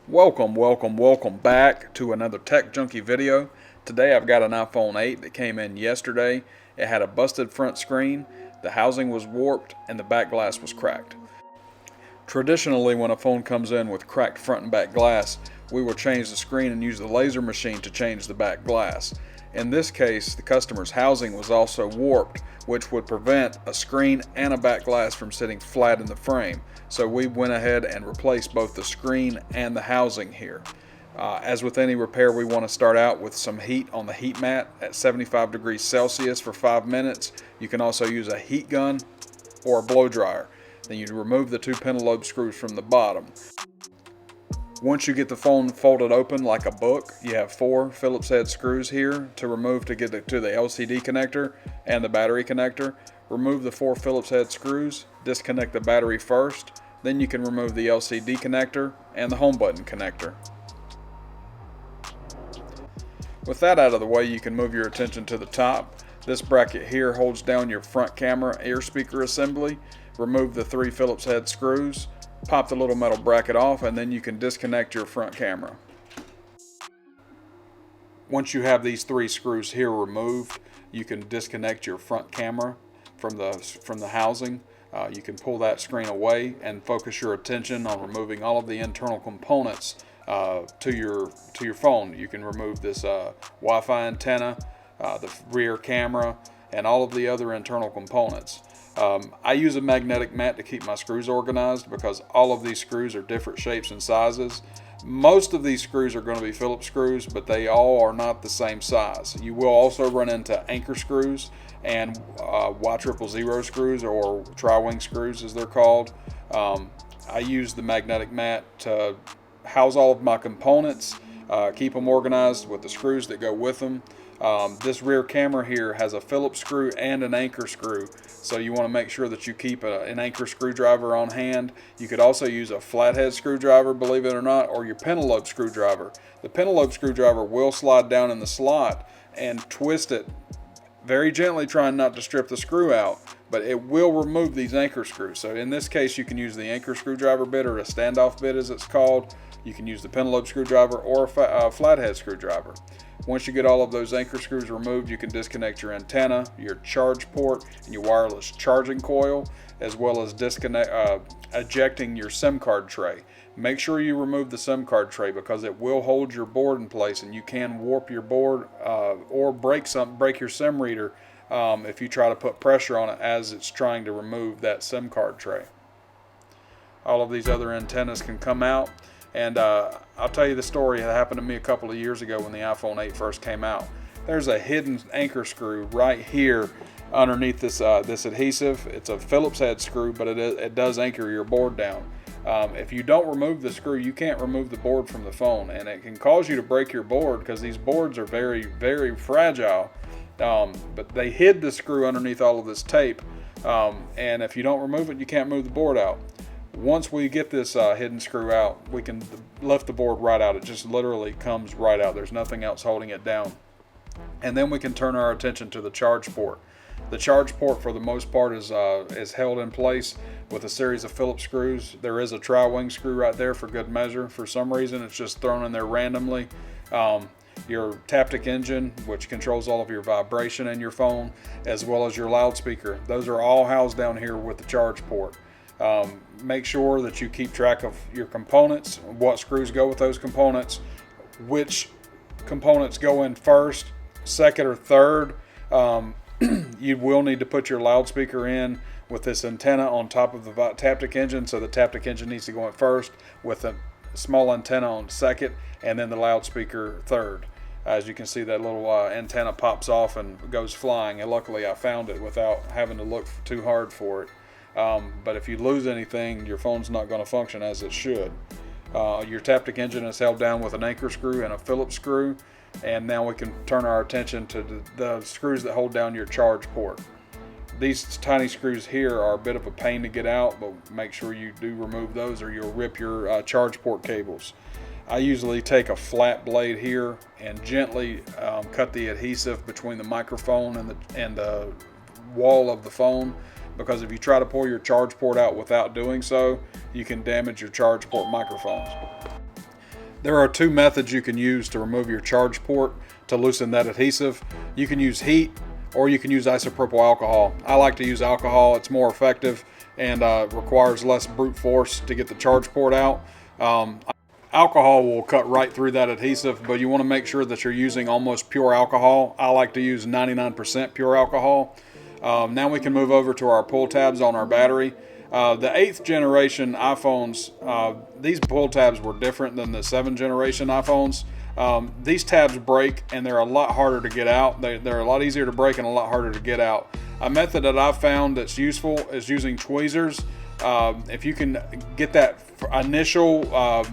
Welcome back to another Tech Junkie video. Today I've got an iPhone 8 that came in yesterday. It had a busted front screen, the housing was warped, and the back glass was cracked. Traditionally, when a phone comes in with cracked front and back glass, we will change the screen and use the laser machine to change the back glass. In this case, the customer's housing was also warped, which would prevent a screen and a back glass from sitting flat in the frame. So we went ahead and replaced both the screen and the housing here. As with any repair, we want to start out with some heat on the heat mat at 75 degrees Celsius for 5 minutes. You can also use a heat gun or a blow dryer. Then you remove the two pentalobe screws from the bottom. Once you get the phone folded open like a book, you have 4 Phillips head screws here to remove to get to the LCD connector and the battery connector. Remove the 4 Phillips head screws, disconnect the battery first, then you can remove the LCD connector and the home button connector. With that out of the way, you can move your attention to the top. This bracket here holds down your front camera ear speaker assembly. Remove the 3 Phillips head screws, pop the little metal bracket off, and then you can disconnect your front camera. Once you have these 3 screws here removed, you can disconnect your front camera from the housing. You can pull that screen away and focus your attention on removing all of the internal components to your phone. You can remove this Wi-Fi antenna, the rear camera, and all of the other internal components. I use a magnetic mat to keep my screws organized because all of these screws are different shapes and sizes. Most of these screws are going to be Phillips screws, but they all are not the same size. You will also run into anchor screws and Y000 screws, or tri-wing screws as they're called. I use the magnetic mat to house all of my components, keep them organized with the screws that go with them. This rear camera here has a Phillips screw and an anchor screw, so you want to make sure that you keep an anchor screwdriver on hand. You could also use a flathead screwdriver, believe it or not, or your pentalobe screwdriver. The pentalobe screwdriver will slide down in the slot and twist it very gently, trying not to strip the screw out, but it will remove these anchor screws. So in this case, you can use the anchor screwdriver bit, or a standoff bit as it's called. You can use the pentalobe screwdriver or a flathead screwdriver. Once you get all of those anchor screws removed, you can disconnect your antenna, your charge port, and your wireless charging coil, as well as ejecting your SIM card tray. Make sure you remove the SIM card tray because it will hold your board in place, and you can warp your board or break your SIM reader if you try to put pressure on it as it's trying to remove that SIM card tray. All of these other antennas can come out. And I'll tell you the story that happened to me a couple of years ago when the iPhone 8 first came out. There's a hidden anchor screw right here underneath this adhesive. It's a Phillips head screw, but it does anchor your board down. If you don't remove the screw, you can't remove the board from the phone, and it can cause you to break your board because these boards are very, very fragile. But they hid the screw underneath all of this tape, and if you don't remove it, you can't move the board out. Once we get this hidden screw out, we can lift the board right out. It just literally comes right out. There's nothing else holding it down. And then we can turn our attention to the charge port. The charge port, for the most part, is held in place with a series of Phillips screws. There is a tri-wing screw right there for good measure. For some reason, it's just thrown in there randomly. Your taptic engine, which controls all of your vibration in your phone, as well as your loudspeaker. Those are all housed down here with the charge port. Make sure that you keep track of your components, what screws go with those components, which components go in first, second, or third. You will need to put your loudspeaker in with this antenna on top of the taptic engine, so the taptic engine needs to go in first with a small antenna on second, and then the loudspeaker third. As you can see, that little antenna pops off and goes flying, and luckily I found it without having to look too hard for it. But if you lose anything, your phone's not going to function as it should. Your taptic engine is held down with an anchor screw and a Phillips screw, and now we can turn our attention to the screws that hold down your charge port. These tiny screws here are a bit of a pain to get out, but make sure you do remove those or you'll rip your charge port cables. I usually take a flat blade here and gently cut the adhesive between the microphone and the wall of the phone, because if you try to pull your charge port out without doing so, you can damage your charge port microphones. There are two methods you can use to remove your charge port to loosen that adhesive. You can use heat or you can use isopropyl alcohol. I like to use alcohol. It's more effective and requires less brute force to get the charge port out. Alcohol will cut right through that adhesive, but you want to make sure that you're using almost pure alcohol. I like to use 99% pure alcohol. Now we can move over to our pull tabs on our battery. The 8th generation iPhones, these pull tabs were different than the 7th generation iPhones. These tabs break and they're a lot harder to get out. They're a lot easier to break and a lot harder to get out. A method that I've found that's useful is using tweezers. If you can get that initial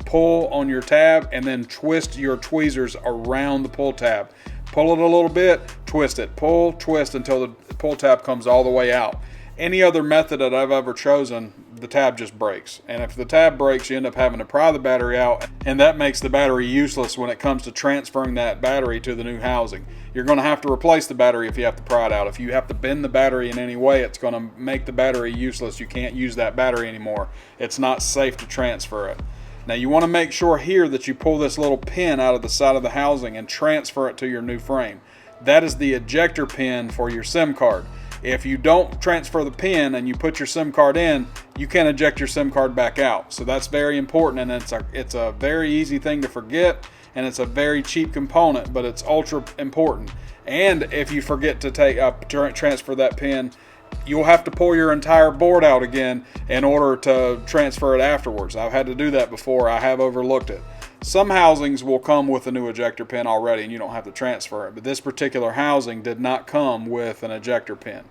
pull on your tab and then twist your tweezers around the pull tab. Pull it a little bit, twist it, pull, twist until the pull tab comes all the way out. Any other method that I've ever chosen, the tab just breaks. And if the tab breaks, you end up having to pry the battery out, and that makes the battery useless when it comes to transferring that battery to the new housing. You're going to have to replace the battery if you have to pry it out. If you have to bend the battery in any way, it's going to make the battery useless. You can't use that battery anymore. It's not safe to transfer it. Now you want to make sure here that you pull this little pin out of the side of the housing and transfer it to your new frame. That is the ejector pin for your SIM card. If you don't transfer the pin and you put your SIM card in, you can't eject your SIM card back out. So that's very important, and it's a very easy thing to forget, and it's a very cheap component, but it's ultra important. And if you forget to transfer that pin, you'll have to pull your entire board out again in order to transfer it afterwards. I've had to do that before. I have overlooked it. Some housings will come with a new ejector pin already and you don't have to transfer it, but this particular housing did not come with an ejector pin.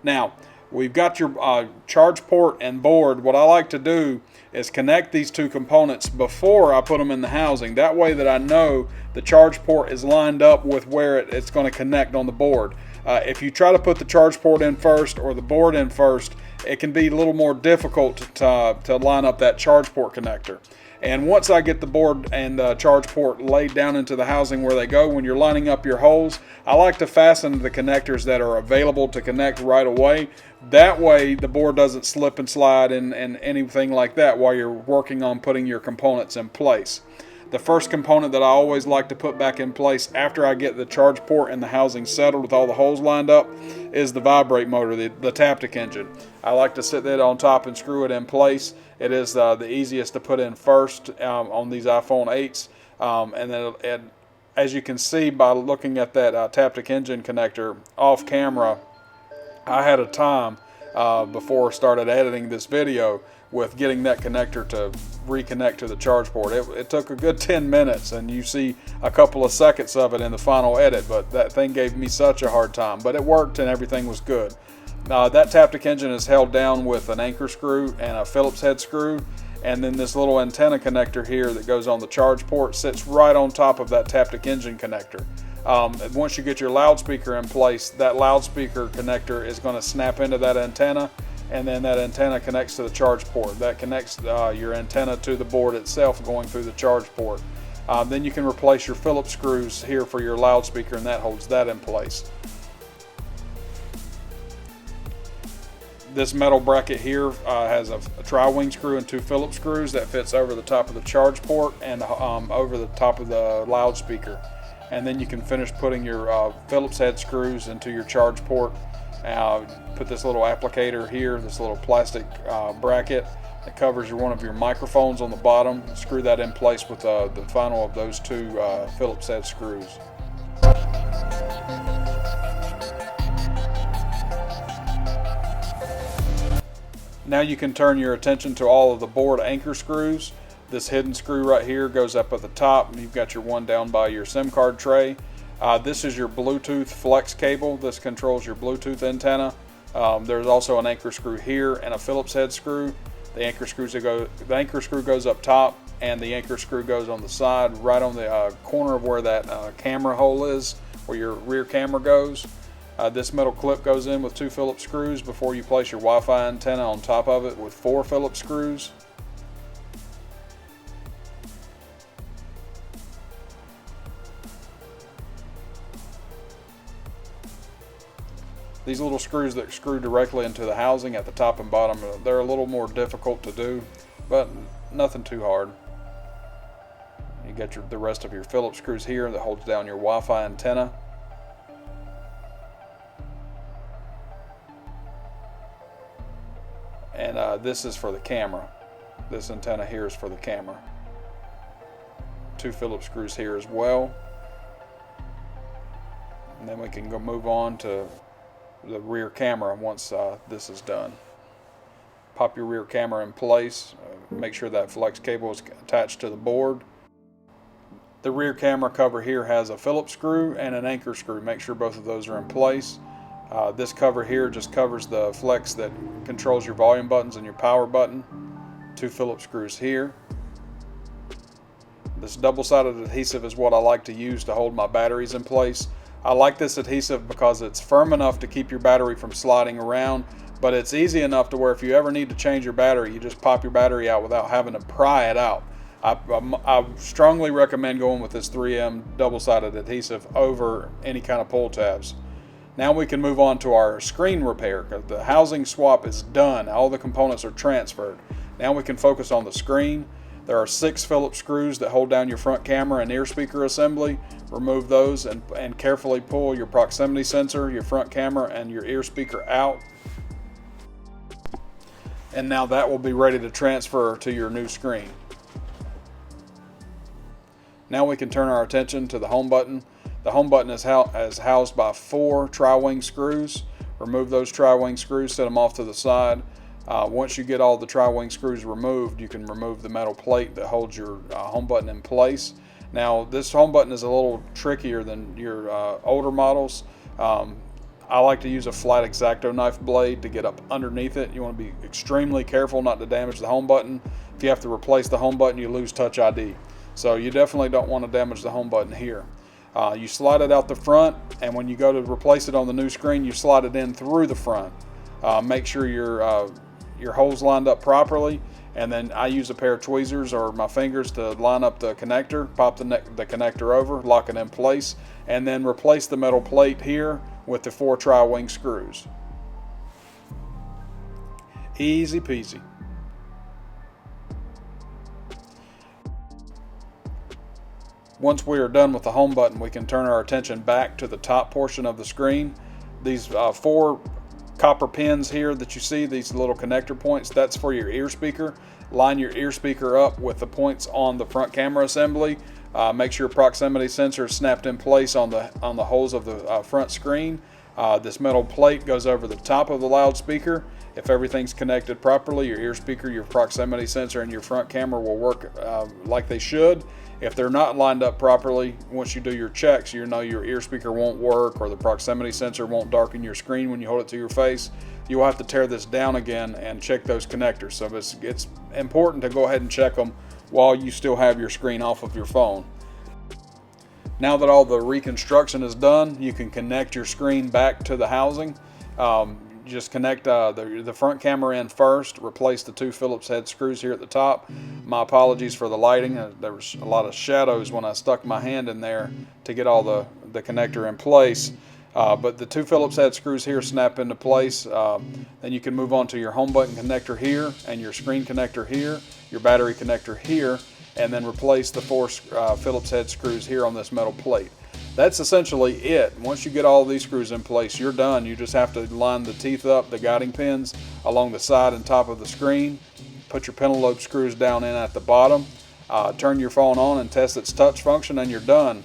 Now, we've got your charge port and board. What I like to do is connect these two components before I put them in the housing. That way that I know the charge port is lined up with where it's going to connect on the board. If you try to put the charge port in first or the board in first, it can be a little more difficult to line up that charge port connector. And once I get the board and the charge port laid down into the housing where they go, when you're lining up your holes, I like to fasten the connectors that are available to connect right away. That way the board doesn't slip and slide and anything like that while you're working on putting your components in place. The first component that I always like to put back in place after I get the charge port and the housing settled with all the holes lined up is the vibrate motor, the taptic engine. I like to sit that on top and screw it in place. It is the easiest to put in first on these iPhone 8s. And then as you can see by looking at that taptic engine connector off camera, I had a time before I started editing this video with getting that connector to reconnect to the charge port. It took a good 10 minutes, and you see a couple of seconds of it in the final edit, but that thing gave me such a hard time. But it worked and everything was good. That taptic engine is held down with an anchor screw and a Phillips head screw, and then this little antenna connector here that goes on the charge port sits right on top of that taptic engine connector. Once you get your loudspeaker in place, that loudspeaker connector is going to snap into that antenna, and then that antenna connects to the charge port. That connects your antenna to the board itself going through the charge port. Then you can replace your Phillips screws here for your loudspeaker, and that holds that in place. This metal bracket here has a tri-wing screw and two Phillips screws that fits over the top of the charge port and over the top of the loudspeaker. And then you can finish putting your Phillips head screws into your charge port. Put this little applicator here, this little plastic bracket that covers one of your microphones on the bottom. Screw that in place with the final of those two Phillips head screws. Now you can turn your attention to all of the board anchor screws. This hidden screw right here goes up at the top, and you've got your one down by your SIM card tray. This is your Bluetooth flex cable. This controls your Bluetooth antenna. There's also an anchor screw here and a Phillips head screw. The anchor screw goes up top, and the anchor screw goes on the side, right on the corner of where that camera hole is, where your rear camera goes. This metal clip goes in with two Phillips screws before you place your Wi-Fi antenna on top of it with 4 Phillips screws. These little screws that screw directly into the housing at the top and bottom, they're a little more difficult to do, but nothing too hard. You got the rest of your Phillips screws here that holds down your Wi-Fi antenna. And this is for the camera. This antenna here is for the camera. 2 Phillips screws here as well. And then we can go move on to the rear camera once this is done. Pop your rear camera in place. Make sure that flex cable is attached to the board. The rear camera cover here has a Phillips screw and an anchor screw. Make sure both of those are in place. This cover here just covers the flex that controls your volume buttons and your power button. 2 Phillips screws here. This double-sided adhesive is what I like to use to hold my batteries in place. I like this adhesive because it's firm enough to keep your battery from sliding around, but it's easy enough to where if you ever need to change your battery, you just pop your battery out without having to pry it out. I strongly recommend going with this 3M double-sided adhesive over any kind of pull tabs. Now we can move on to our screen repair. The housing swap is done. All the components are transferred. Now we can focus on the screen. There are 6 Phillips screws that hold down your front camera and ear speaker assembly. Remove those and carefully pull your proximity sensor, your front camera, and your ear speaker out. And now that will be ready to transfer to your new screen. Now we can turn our attention to the home button. The home button is housed by 4 tri-wing screws. Remove those tri-wing screws, set them off to the side. Once you get all the tri-wing screws removed, you can remove the metal plate that holds your home button in place. Now this home button is a little trickier than your older models. I like to use a flat X-Acto knife blade to get up underneath it. You want to be extremely careful not to damage the home button. If you have to replace the home button, you lose Touch ID. So you definitely don't want to damage the home button here. You slide it out the front, and when you go to replace it on the new screen, you slide it in through the front. Make sure your holes lined up properly, and then I use a pair of tweezers or my fingers to line up the connector, pop the connector over, lock it in place, and then replace the metal plate here with the 4 tri-wing screws. Easy peasy. Once we are done with the home button, we can turn our attention back to the top portion of the screen. These 4 copper pins here that you see, these little connector points, that's for your ear speaker. Line your ear speaker up with the points on the front camera assembly. Make sure your proximity sensor is snapped in place on the holes of the front screen. This metal plate goes over the top of the loudspeaker. If everything's connected properly, your ear speaker, your proximity sensor, and your front camera will work like they should. If they're not lined up properly, once you do your checks, you know your ear speaker won't work or the proximity sensor won't darken your screen when you hold it to your face. You'll have to tear this down again and check those connectors. So it's important to go ahead and check them while you still have your screen off of your phone. Now that all the reconstruction is done, you can connect your screen back to the housing. Just connect the front camera in first, replace the 2 Phillips head screws here at the top. My apologies for the lighting. There was a lot of shadows when I stuck my hand in there to get all the connector in place. But the 2 Phillips head screws here snap into place. Then you can move on to your home button connector here and your screen connector here, your battery connector here, and then replace the 4 Phillips head screws here on this metal plate. That's essentially it. Once you get all these screws in place, you're done. You just have to line the teeth up, the guiding pins, along the side and top of the screen. Put your penelope screws down in at the bottom. Turn your phone on and test its touch function, and you're done.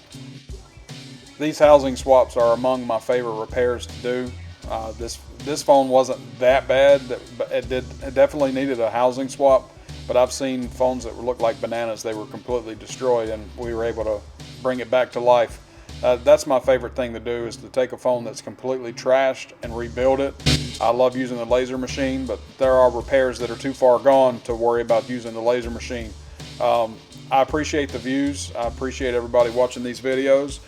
These housing swaps are among my favorite repairs to do. This phone wasn't that bad, but it definitely needed a housing swap. But I've seen phones that look like bananas. They were completely destroyed, and we were able to bring it back to life. That's my favorite thing to do, is to take a phone that's completely trashed and rebuild it. I love using the laser machine, but there are repairs that are too far gone to worry about using the laser machine. I appreciate the views. I appreciate everybody watching these videos.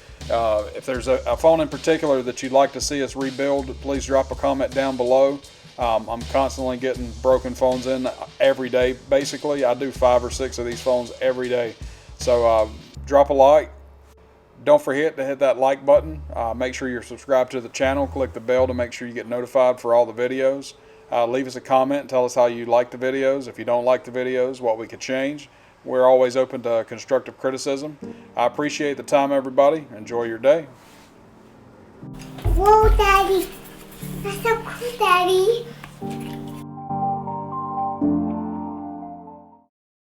If there's a phone in particular that you'd like to see us rebuild, please drop a comment down below. I'm constantly getting broken phones in every day. Basically, I do 5 or 6 of these phones every day. So drop a like. Don't forget to hit that like button. Make sure you're subscribed to the channel. Click the bell to make sure you get notified for all the videos. Leave us a comment. Tell us how you like the videos. If you don't like the videos, what we could change. We're always open to constructive criticism. I appreciate the time, everybody. Enjoy your day. Whoa, Daddy. That's so cool, Daddy.